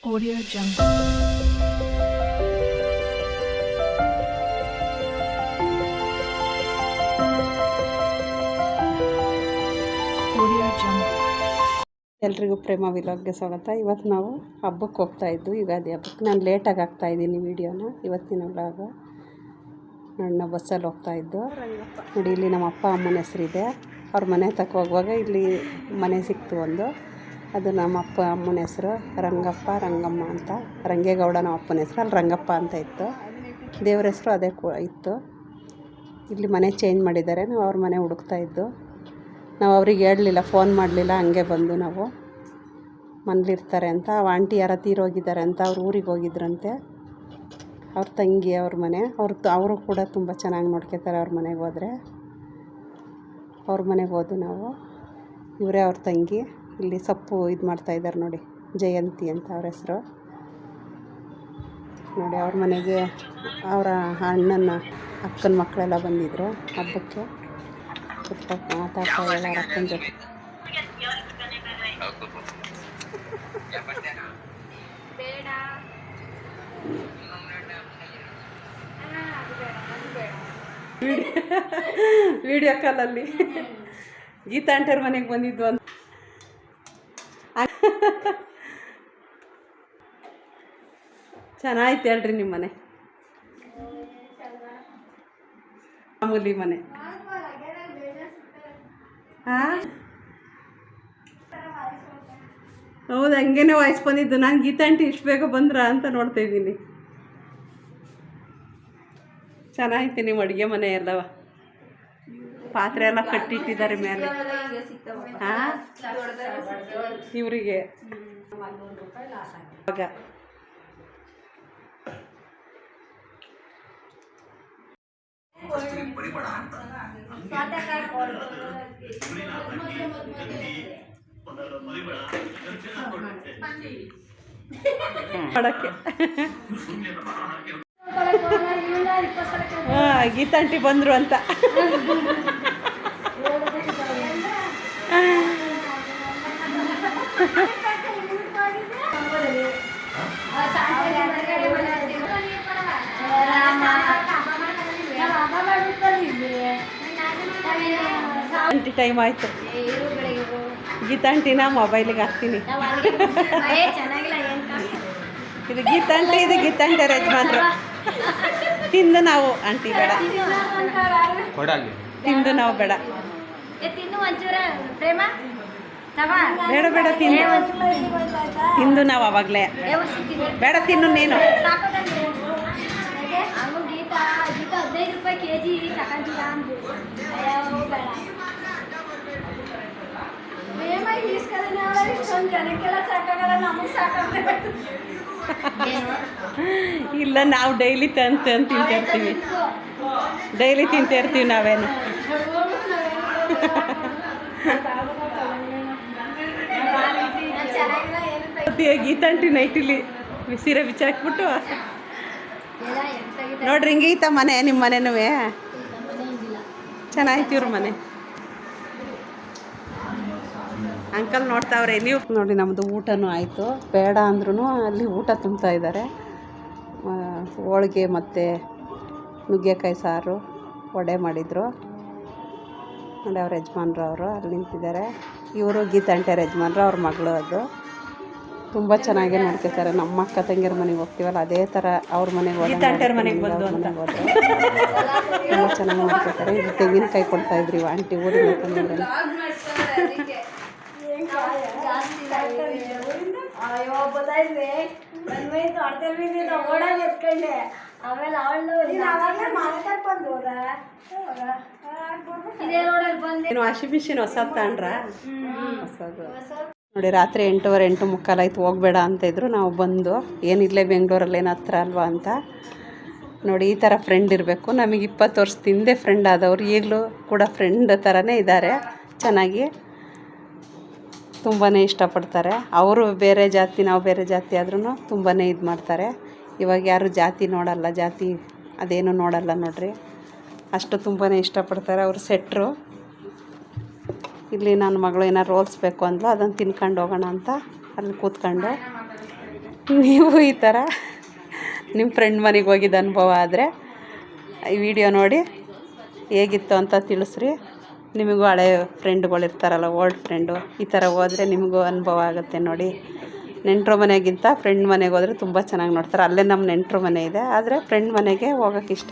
Audio Jungle. Audio Jungle. ಎಲ್ರಿಗೂ ಪ್ರೇಮ ವಿಲಾಗ್ಗೆ ಸ್ವಾಗತ. ಇವತ್ತು ನಾವು ಹಬ್ಬಕ್ಕೆ ಹೋಗ್ತಾ ಇದ್ದು, ಯುಗಾದಿ ಹಬ್ಬಕ್ಕೆ. ನಾನು ಲೇಟಾಗಿ ಹಾಕ್ತಾಯಿದ್ದೀನಿ ವೀಡಿಯೋನ. ಇವತ್ತಿನ ವ್ಲಾಗ ನನ್ನ ಬಸ್ಸಲ್ಲಿ ಹೋಗ್ತಾ ಇದ್ದು. ನೋಡಿ, ಇಲ್ಲಿ ನಮ್ಮ ಅಪ್ಪ ಅಮ್ಮನ ಹೆಸರಿದೆ. ಅವ್ರ ಮನೆ ತಕ್ಕ ಹೋಗುವಾಗ ಇಲ್ಲಿ ಮನೆ ಸಿಕ್ತು ಒಂದು. ಅದು ನಮ್ಮ ಅಪ್ಪ ಅಮ್ಮನ ಹೆಸರು ರಂಗಪ್ಪ ರಂಗಮ್ಮ ಅಂತ. ರಂಗೇಗೌಡ ನಮ್ಮ ಅಪ್ಪನ ಹೆಸರು, ಅಲ್ಲಿ ರಂಗಪ್ಪ ಅಂತ ಇತ್ತು. ದೇವ್ರ ಹೆಸರು ಅದೇ ಇತ್ತು. ಇಲ್ಲಿ ಮನೆ ಚೇಂಜ್ ಮಾಡಿದ್ದಾರೆ. ನಾವು ಅವ್ರ ಮನೆ ಹುಡುಕ್ತಾ ಇದ್ದು. ನಾವು ಅವ್ರಿಗೆ ಹೇಳಲಿಲ್ಲ, ಫೋನ್ ಮಾಡಲಿಲ್ಲ, ಹಂಗೆ ಬಂದು ನಾವು ಮನೇಲಿರ್ತಾರೆ ಅಂತ. ಆಂಟಿ ಯಾರ ತೀರೋಗಿದ್ದಾರೆ ಅಂತ ಅವ್ರ ಊರಿಗೆ ಹೋಗಿದ್ರಂತೆ. ಅವ್ರ ತಂಗಿ ಅವ್ರ ಮನೆ. ಅವರು ಕೂಡ ತುಂಬ ಚೆನ್ನಾಗಿ ನೋಡ್ಕೊತಾರೆ ಅವ್ರ ಮನೆಗೆ ಹೋದರೆ. ಅವ್ರ ಮನೆಗೆ ಹೋದು ನಾವು. ಇವರೇ ಅವ್ರ ತಂಗಿ. ಇಲ್ಲಿ ಸೊಪ್ಪು ಇದು ಮಾಡ್ತಾಯಿದ್ದಾರೆ ನೋಡಿ, ಜಯಂತಿ ಅಂತ ಅವ್ರ ಹೆಸರು. ನೋಡಿ, ಅವ್ರ ಮನೆಗೆ ಅವರ ಅಣ್ಣನ ಅಕ್ಕನ ಮಕ್ಕಳೆಲ್ಲ ಬಂದಿದ್ದರು ಹಬ್ಬಕ್ಕೆ. ಕುತ್ಕೊಂಡು ಮಾತಾಡ್ತಾ ಇಲ್ಲ ಅವ್ರ ಅಕ್ಕನ ಜೊತೆ. ವಿಡಿಯೋ ಕಾಲಲ್ಲಿ ಗೀತಾಂಟರ್ ಮನೆಗೆ ಬಂದಿದ್ದು ಅಂತ. ಚೆನ್ನಾಯ್ತು ಹೇಳ್ರಿ ನಿಮ್ಮ ಮನೆ. ಮಾಮೂಲಿ ಮನೆ. ಹಾಂ, ಹೌದು, ಹಂಗೇನೆ ವಾಯ್ಸ್ ಬಂದಿದ್ದು. ನಾನು ಗೀತಾಂಟಿ ಇಷ್ಟು ಬೇಗ ಬಂದ್ರಾ ಅಂತ ನೋಡ್ತಾ ಇದ್ದೀನಿ. ಚೆನ್ನಾಗಿತ್ತು ನಿಮ್ಮ ಅಡುಗೆ ಮನೆ ಎಲ್ಲವ. ಪಾತ್ರೆ ಎಲ್ಲ ಕಟ್ಟಿಟ್ಟಿದ್ದಾರೆ ಮೇಲೆ. ಹಾಂ, ಇವರಿಗೆ ಆಗ ಮಾಡಕ್ಕೆ. ಹಾಂ, ಗೀತಾಂಟಿ ಬಂದರು ಅಂತ. ಗೀತಾಂಟಿ ಟೈಮ್ ಆಯಿತು. ಗೀತಾಂಟಿನ ಮೊಬೈಲಿಗೆ ಹಾಕ್ತೀನಿ. ಇದು ಗೀತಾಂಟಿ, ಇದು ಗೀತಾಂಟಿ ಯಜಮಾನ್ರು. ತಿಂದು ನಾವು ಆಂಟಿ ಬೇಡ, ತಿಂದು ನಾವು ಬೇಡ, ಬೇಡ ಬೇಡ, ತಿಂದು ನಾವು ಅವಾಗಲೇ ಬೇಡ, ತಿನ್ನು ನೀನು. ಇಲ್ಲ, ನಾವು ಡೈಲಿ ತಿಂತಿರ್ತೀವಿ. ಡೈಲಿ ತಿಂತಿರ್ತೀವಿ ನಾವೇನು. ಗೀತಾಂಟಿ ನೈಟಿಲಿ ಸೀರೆ ಬಿಚ್ಚಾಕ್ಬಿಟ್ಟು ನೋಡ್ರಿ, ಹಿಂಗೆ ಈತ ಮನೆ. ನಿಮ್ಮ ಮನೆನೂ ಚೆನ್ನಾಗಿತ್ತು ಇವ್ರ ಮನೆ. ಅಂಕಲ್ ನೋಡ್ತಾವ್ರೆ. ನೀವು ನೋಡಿ, ನಮ್ಮದು ಊಟನೂ ಆಯಿತು. ಬೇಡ ಅಂದ್ರೂ ಅಲ್ಲಿ ಊಟ ತುಂಬ್ತಾ ಇದ್ದಾರೆ. ಹೋಳಿಗೆ ಮತ್ತು ನುಗ್ಗೆಕಾಯಿ ಸಾರು, ವಡೆ ಮಾಡಿದರು. ನೋಡಿ, ಅವ್ರ ಯಜಮಾನ್ರು ಅವರು ಅಲ್ಲಿ ನಿಂತಿದ್ದಾರೆ. ಇವರು ಗೀತಾಂಟೆಯವ್ರ ಯಜಮಾನ್ರು, ಅವ್ರ ಮಗಳು. ಅದು ತುಂಬ ಚೆನ್ನಾಗೇ ನೋಡ್ಕೊತಾರೆ. ನಮ್ಮ ಅಕ್ಕ ತಂಗಿಯರ ಮನೆಗೆ ಹೋಗ್ತೀವಲ್ಲ, ಅದೇ ಥರ ಅವ್ರ ಮನೆಗೆ ಹೋಗಿ ತುಂಬ ಚೆನ್ನಾಗಿ ನೋಡ್ಕೊತಾರೆ. ಇದು ತೆಂಗಿನಕಾಯಿ ಕೊಡ್ತಾಯಿದ್ರಿ ಆಂಟಿ ಊರಿಗೆ ನೋಡ್ಕೊಂಡಿದ್ರೆ. ವಾಷಿಂಗ್ ಮಿಷಿನ್ ಹೊಸದು ತಗೊಂಡ್ರ? ಹೊಸದು. ನೋಡಿ, ರಾತ್ರಿ 8:15 8:45 ಆಯ್ತು. ಹೋಗಬೇಡ ಅಂತ ಇದ್ರು. ನಾವು ಬಂದು, ಏನಿಲ್ಲೇ ಬೆಂಗಳೂರಲ್ಲೇನು ಹತ್ರ ಅಲ್ವಾ ಅಂತ. ನೋಡಿ, ಈ ಥರ ಫ್ರೆಂಡ್ ಇರಬೇಕು. ನಮಗೆ 20 ವರ್ಷದ ಫ್ರೆಂಡ್ ಆದವರು ಈಗಲೂ ಕೂಡ ಫ್ರೆಂಡ್ ಥರನೇ ಇದ್ದಾರೆ. ಚೆನ್ನಾಗಿ ತುಂಬಾ ಇಷ್ಟಪಡ್ತಾರೆ. ಅವರು ಬೇರೆ ಜಾತಿ, ನಾವು ಬೇರೆ ಜಾತಿ ಆದ್ರೂ ತುಂಬಾ ಇದು ಮಾಡ್ತಾರೆ. ಇವಾಗ ಯಾರು ಜಾತಿ ನೋಡಲ್ಲ, ಜಾತಿ ಅದೇನು ನೋಡಲ್ಲ ನೋಡ್ರಿ. ಅಷ್ಟು ತುಂಬಾ ಇಷ್ಟಪಡ್ತಾರೆ. ಅವರು ಸೆಟ್ರು. ಇಲ್ಲಿ ನನ್ನ ಮಗಳು ಏನಾರು ರೋಲ್ಸ್ ಬೇಕು ಅಂದ್ಲು, ಅದನ್ನು ತಿನ್ಕೊಂಡು ಹೋಗೋಣ ಅಂತ ಅಲ್ಲಿ ಕೂತ್ಕೊಂಡು ನೀವು ಈ ಥರ ನಿಮ್ಮ ಫ್ರೆಂಡ್ ಮನೆಗೆ ಹೋಗಿದ್ದ ಅನುಭವ ಆದರೆ ಈ ವಿಡಿಯೋ ನೋಡಿ ಹೇಗಿತ್ತು ಅಂತ ತಿಳಿಸ್ರಿ. ನಿಮಗೂ ಹಳೆ ಫ್ರೆಂಡ್ಗಳು ಇರ್ತಾರಲ್ಲ, ಓಲ್ಡ್ ಫ್ರೆಂಡು, ಈ ಥರ ಹೋದರೆ ನಿಮಗೂ ಅನುಭವ ಆಗುತ್ತೆ ನೋಡಿ. ನೆಂಟರು ಮನೆಗಿಂತ ಫ್ರೆಂಡ್ ಮನೆಗೆ ಹೋದರೆ ತುಂಬ ಚೆನ್ನಾಗಿ ನೋಡ್ತಾರೆ. ಅಲ್ಲೇ ನಮ್ಮ ನೆಂಟರು ಮನೆ ಇದೆ, ಆದರೆ ಫ್ರೆಂಡ್ ಮನೆಗೆ ಹೋಗೋಕ್ಕಿಷ್ಟ.